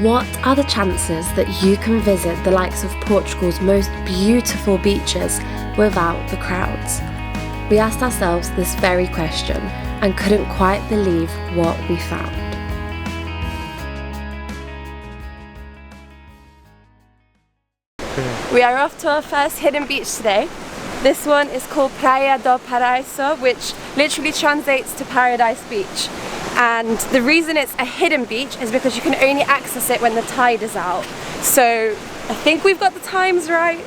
What are the chances that you can visit the likes of Portugal's most beautiful beaches without the crowds? We asked ourselves this very question and couldn't quite believe what we found. We are off to our first hidden beach today. This one is called Praia da Paraiso, which literally translates to Paradise Beach. And the reason it's a hidden beach is because you can only access it when the tide is out. So I think we've got the times right.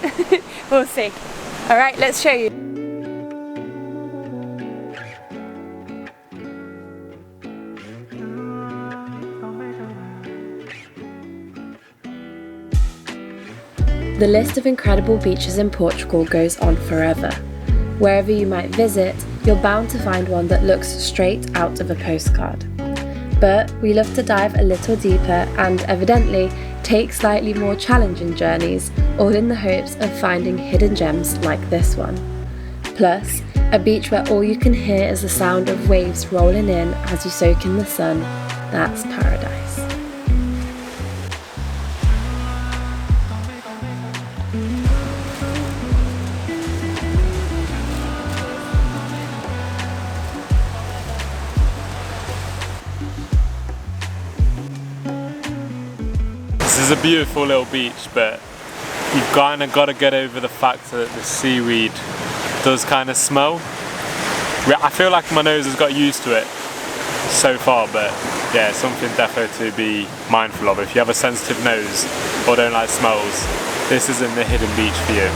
We'll see. Alright, let's show you. The list of incredible beaches in Portugal goes on forever. Wherever you might visit, you're bound to find one that looks straight out of a postcard. But we love to dive a little deeper and evidently take slightly more challenging journeys, all in the hopes of finding hidden gems like this one. Plus, a beach where all you can hear is the sound of waves rolling in as you soak in the sun. That's paradise. This is a beautiful little beach, but you've kind of got to get over the fact that the seaweed does kind of smell. I feel like my nose has got used to it so far, but yeah, something definitely to be mindful of. If you have a sensitive nose or don't like smells, this isn't the hidden beach for you.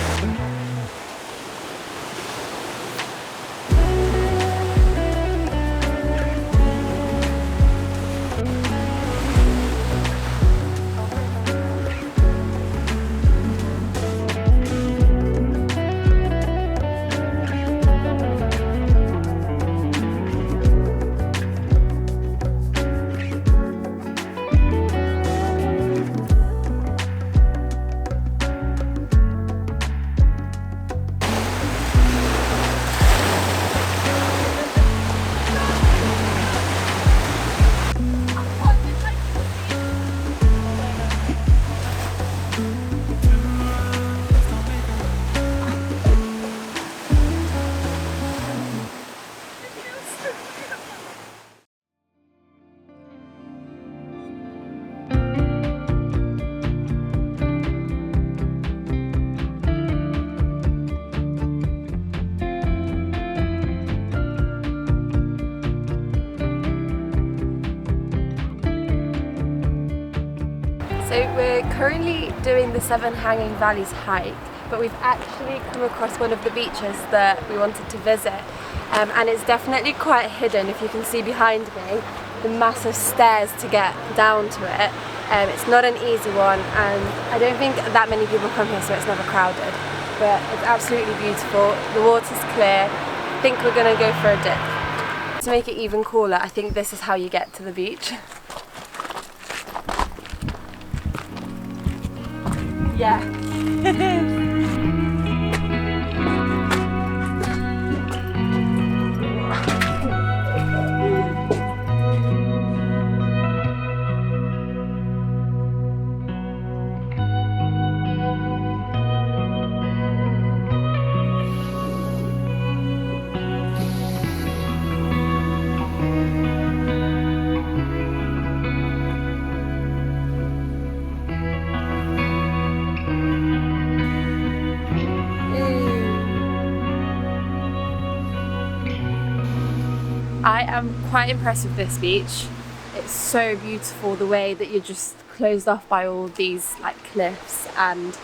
So we're currently doing the 7 Hanging Valleys hike, but we've actually come across one of the beaches that we wanted to visit, and it's definitely quite hidden. If you can see behind me, the massive stairs to get down to it. It's not an easy one, and I don't think that many people come here, so it's never crowded, but it's absolutely beautiful. The water's clear. I think we're going to go for a dip. To make it even cooler, I think this is how you get to the beach. Yeah. I am quite impressed with this beach. It's so beautiful, the way that you're just closed off by all these like cliffs, and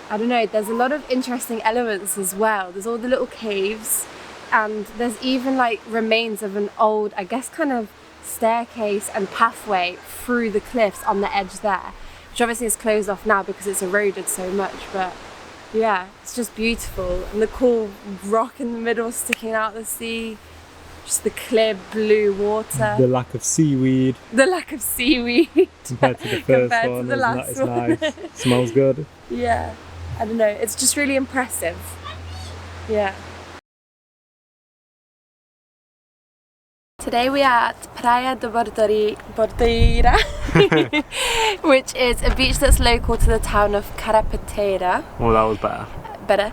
I don't know, there's a lot of interesting elements as well. There's all the little caves, and there's even like remains of an old, I guess, kind of staircase and pathway through the cliffs on the edge there, which obviously is closed off now because it's eroded so much, but yeah, it's just beautiful. And the cool rock in the middle sticking out the sea. Just the clear blue water. The lack of seaweed. The lack of seaweed. Compared to the first one, to the last one. Nice. Smells good. Yeah, I don't know, it's just really impressive. Yeah. Today we are at Praia da Bordeira, which is a beach that's local to the town of Carvalho. Well, that was better.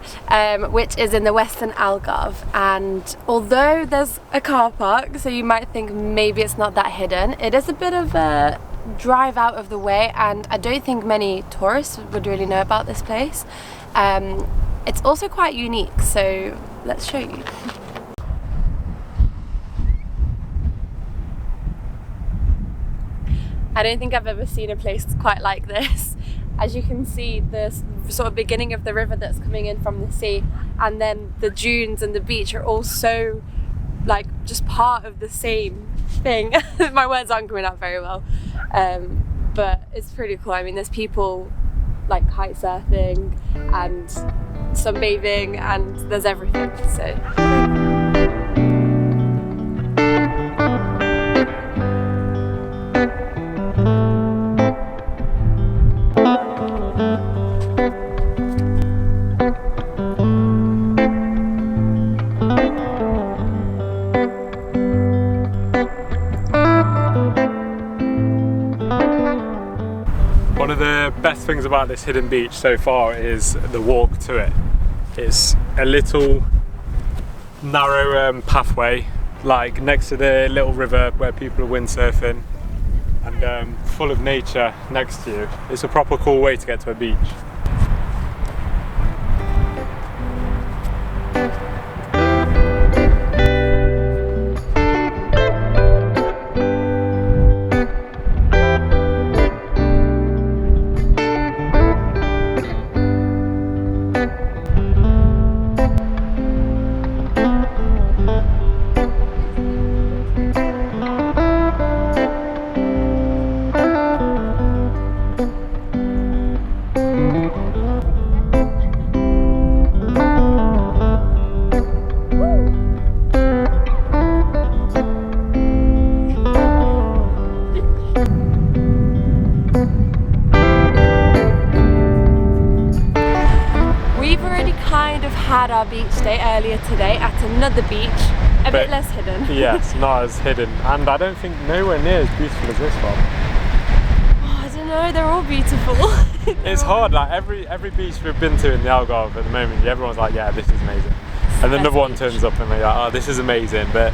Which is in the western Algarve, and although there's a car park, so you might think maybe it's not that hidden, it is a bit of a drive out of the way, and I don't think many tourists would really know about this place. It's also quite unique, so let's show you. I don't think I've ever seen a place quite like this. As you can see, the sort of beginning of the river that's coming in from the sea, and then the dunes and the beach are all so like just part of the same thing. My words aren't coming out very well, but it's pretty cool. I mean, there's people like kite surfing and sunbathing, and there's everything. So. One of the best things about this hidden beach so far is the walk to it. It's a little narrow pathway, like next to the little river where people are windsurfing, and full of nature next to you. It's a proper cool way to get to a beach. Had our beach day earlier today at another beach, a bit less hidden. Yes, not as hidden, and I don't think nowhere near as beautiful as this one. Oh, I don't know, they're all beautiful. It's hard, like every beach we've been to in the Algarve at the moment, everyone's like, yeah, this is amazing. And then another one turns up and they're like, oh, this is amazing. But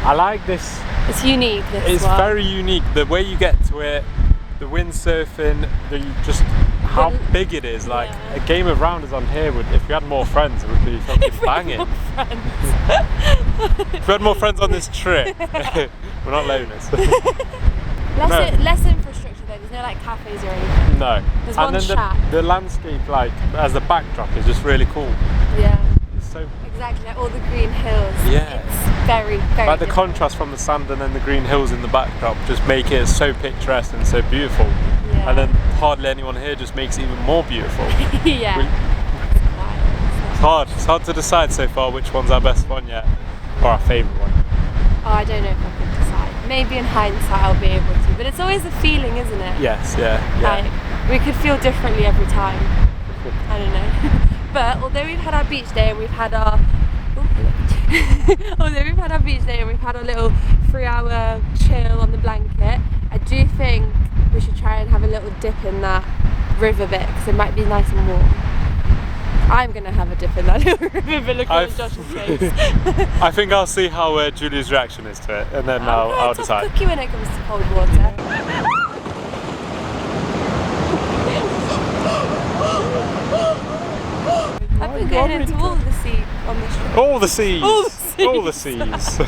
I like this. It's unique, this one. It's very unique. The way you get to it, the windsurfing, just how big it is. Like a game of rounders on here would, if we had more friends, it would be fucking banging. If we had more friends on this trip, we're not loners. Less infrastructure though. There's no like cafes or anything. No. There's one shack. The landscape, like as the backdrop, is just really cool. Yeah. It's so exactly, like all the green hills. Yeah. It's very, very. Like the contrast from the sand and then the green hills in the backdrop just make it so picturesque and so beautiful. Yeah. And then hardly anyone here just makes it even more beautiful. Yeah. It's hard to decide so far which one's our best one yet, or our favourite one. Oh, I don't know if I can decide. Maybe in hindsight I'll be able to, but it's always a feeling, isn't it? Yes, yeah. Like, we could feel differently every time. I don't know. But although we've had our beach day and we've had our little 3-hour chill on the blanket, I do think we should try and have a little dip in that river bit because it might be nice and warm. I'm going to have a dip in that little river bit. Look at Josh's face. I think I'll see how Julie's reaction is to it, and then I'll decide. I'm a tough cookie when it comes to cold water. I've been going into all the sea on this trip. All the seas! All the seas!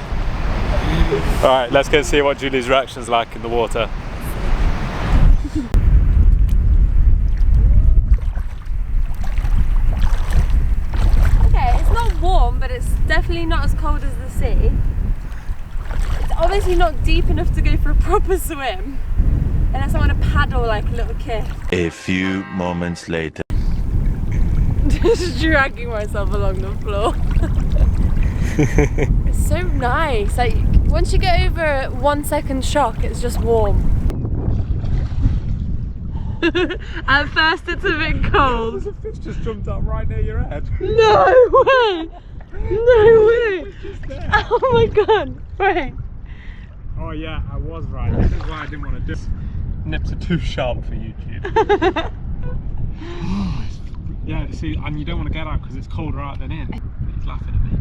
Alright, let's go see what Julie's reaction's like in the water. Okay, it's not warm, but it's definitely not as cold as the sea. It's obviously not deep enough to go for a proper swim. Unless I want to paddle like a little kid. A few moments later. Just dragging myself along the floor. It's so nice. Like once you get over 1 second shock, it's just warm. At first it's a bit cold. There's a fish just jumped up right near your head. No way! No way! Oh my god! Wait. Oh yeah, I was right. This is why I didn't want to do this. Nips are too sharp for YouTube. Yeah, see, and you don't want to get out because it's colder out than in. He's laughing at me.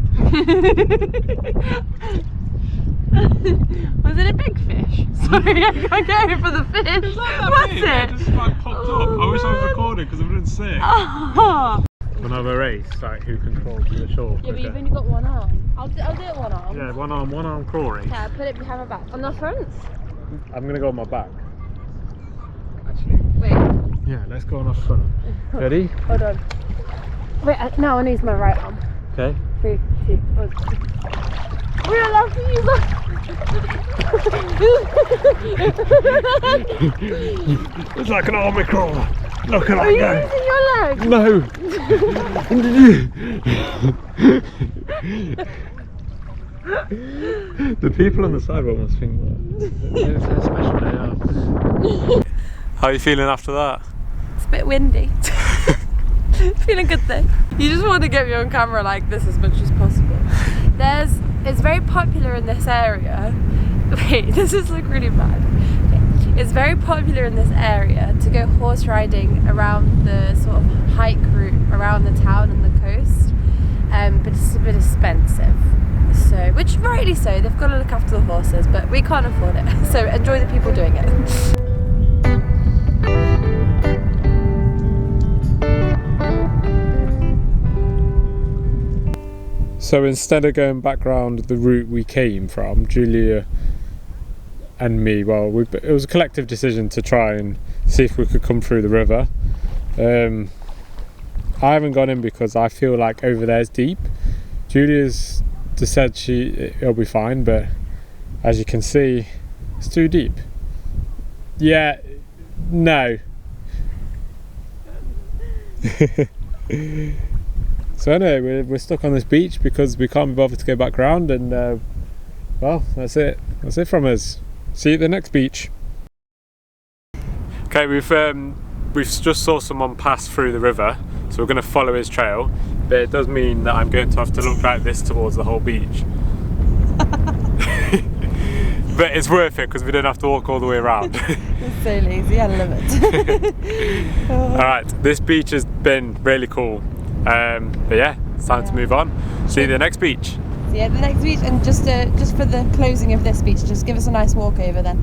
Was it a big fish? Sorry, I can't go for the fish. It's not that was big. it? It just like popped up. I wish I was recording because I wouldn't see it. Oh. We'll have a race, like who can crawl to the shore. Yeah, but you've only got one arm. I'll do it one arm. Yeah, one arm crawl race. Yeah, put it behind my back. On the front? I'm gonna go on my back. Actually. Wait. Yeah, let's go on our front. Ready? Hold on. Wait, now I need my right arm. Okay. 3, 2, 1. We're allowed to use that. It's like an army crawler. Look at Are you using your leg? No. The people on the sidewalk must think it's how special they are. How are you feeling after that? It's a bit windy. Feeling good though. You just want to get me on camera like this as much as possible. It's very popular in this area. Wait, this is like really bad. Okay. It's very popular in this area to go horse riding around the sort of hike route around the town and the coast. But it's a bit expensive. So, which rightly so, they've got to look after the horses, but we can't afford it. So enjoy the people doing it. So instead of going back round the route we came from, Julia and me, well, it was a collective decision to try and see if we could come through the river. I haven't gone in because I feel like over there is deep. Julia's just said it'll be fine, but as you can see, it's too deep. Yeah, no. So anyway, we're stuck on this beach because we can't be bothered to go back round, and well, that's it. That's it from us. See you at the next beach. Okay, we've just saw someone pass through the river, so we're going to follow his trail. But it does mean that I'm going to have to look like this towards the whole beach. But it's worth it because we don't have to walk all the way around. It's so lazy, I love it. Alright, this beach has been really cool. But yeah, it's time to move on. See you at the next beach. See you at the next beach, and just for the closing of this beach, just give us a nice walk over then.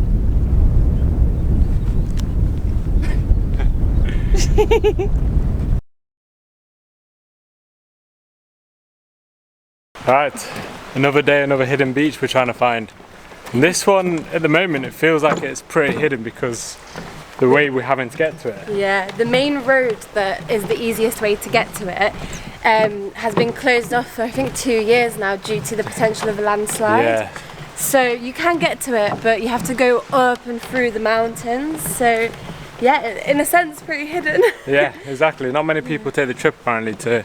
Alright, another day, another hidden beach we're trying to find. And this one, at the moment, it feels like it's pretty hidden because the way we're having to get to it. Yeah, the main road that is the easiest way to get to it has been closed off for I think 2 years now due to the potential of a landslide. Yeah. So you can get to it, but you have to go up and through the mountains. So yeah, in a sense, pretty hidden. Yeah, exactly. Not many people take the trip apparently to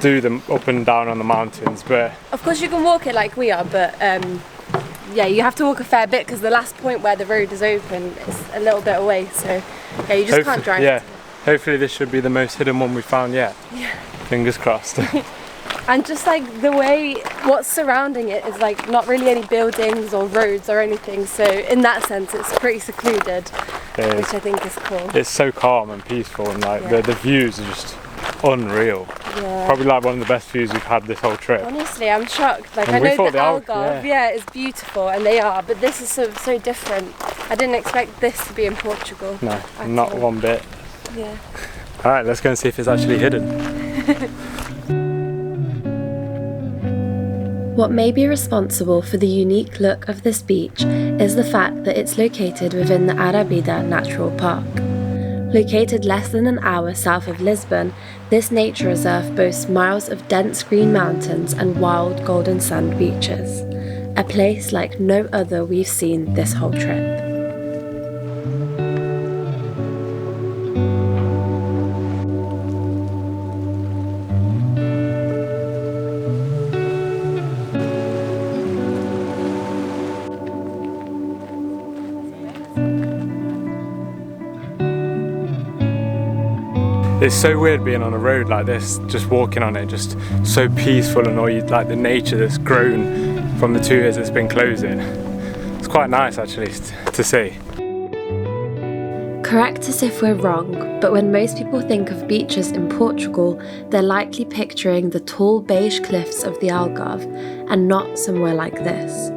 do them up and down on the mountains, but of course you can walk it like we are, but yeah, you have to walk a fair bit because the last point where the road is open is a little bit away. So yeah, you just can't drive. Yeah, hopefully this should be the most hidden one we've found yet. Yeah. Fingers crossed. And just like the way what's surrounding it is like not really any buildings or roads or anything, so in that sense it's pretty secluded, which I think is cool. It's so calm and peaceful, and like the views are just unreal. Yeah. Probably like one of the best views we've had this whole trip. Honestly, I'm shocked. Like, And I we know thought the the Algarve, is beautiful, and they are, but this is so different. I didn't expect this to be in Portugal. No, not one bit. Yeah. Alright, let's go and see if it's actually hidden. What may be responsible for the unique look of this beach is the fact that it's located within the Arrabida Natural Park. Located less than an hour south of Lisbon, this nature reserve boasts miles of dense green mountains and wild golden sand beaches, a place like no other we've seen this whole trip. It's so weird being on a road like this, just walking on it, just so peaceful, and all you like the nature that's grown from the 2 years it's been closing. It's quite quite nice actually to see. Correct us if we're wrong, but when most people think of beaches in Portugal, they're likely picturing the tall beige cliffs of the Algarve, and not somewhere like this.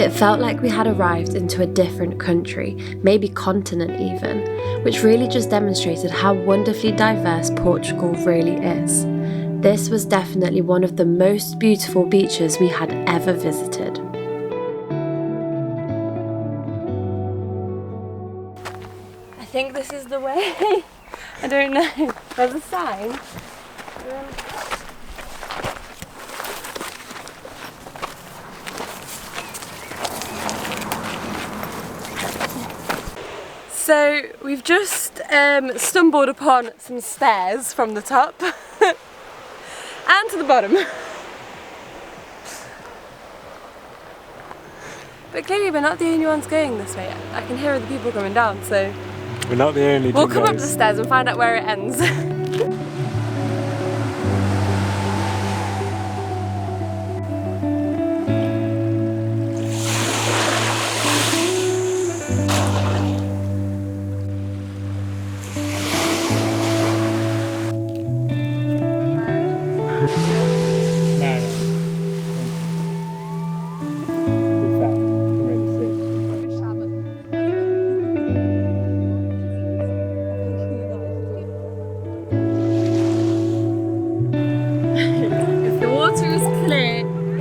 It felt like we had arrived into a different country, maybe continent even, which really just demonstrated how wonderfully diverse Portugal really is. This was definitely one of the most beautiful beaches we had ever visited. I think this is the way. I don't know. There's a sign. So we've just stumbled upon some stairs from the top and to the bottom. But clearly we're not the only ones going this way. I can hear other people coming down, so We're not the only we'll come up the stairs and find out where it ends.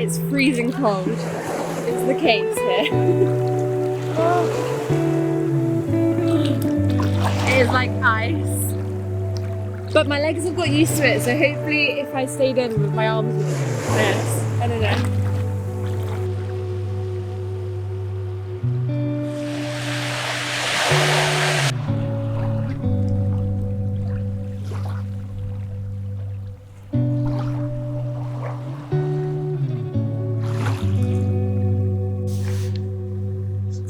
It's freezing cold. It's the case here. It is like ice. But my legs have got used to it, so hopefully if I stayed in with my arms like this, I don't know.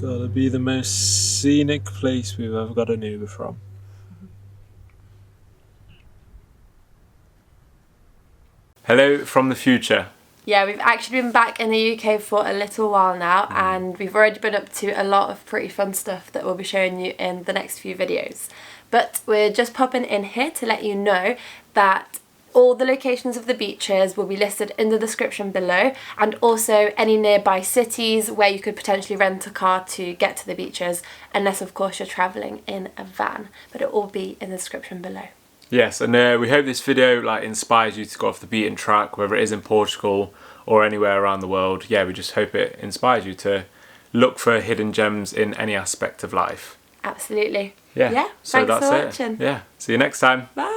Gotta be the most scenic place we've ever got an Uber from. Hello from the future. Yeah, we've actually been back in the UK for a little while now, and we've already been up to a lot of pretty fun stuff that we'll be showing you in the next few videos. But we're just popping in here to let you know that all the locations of the beaches will be listed in the description below, and also any nearby cities where you could potentially rent a car to get to the beaches, unless of course you're travelling in a van, but it will be in the description below. Yes, and we hope this video inspires you to go off the beaten track, whether it is in Portugal or anywhere around the world. Yeah, we just hope it inspires you to look for hidden gems in any aspect of life. Absolutely. Yeah, so thanks that's for it. watching. Yeah, see you next time. Bye.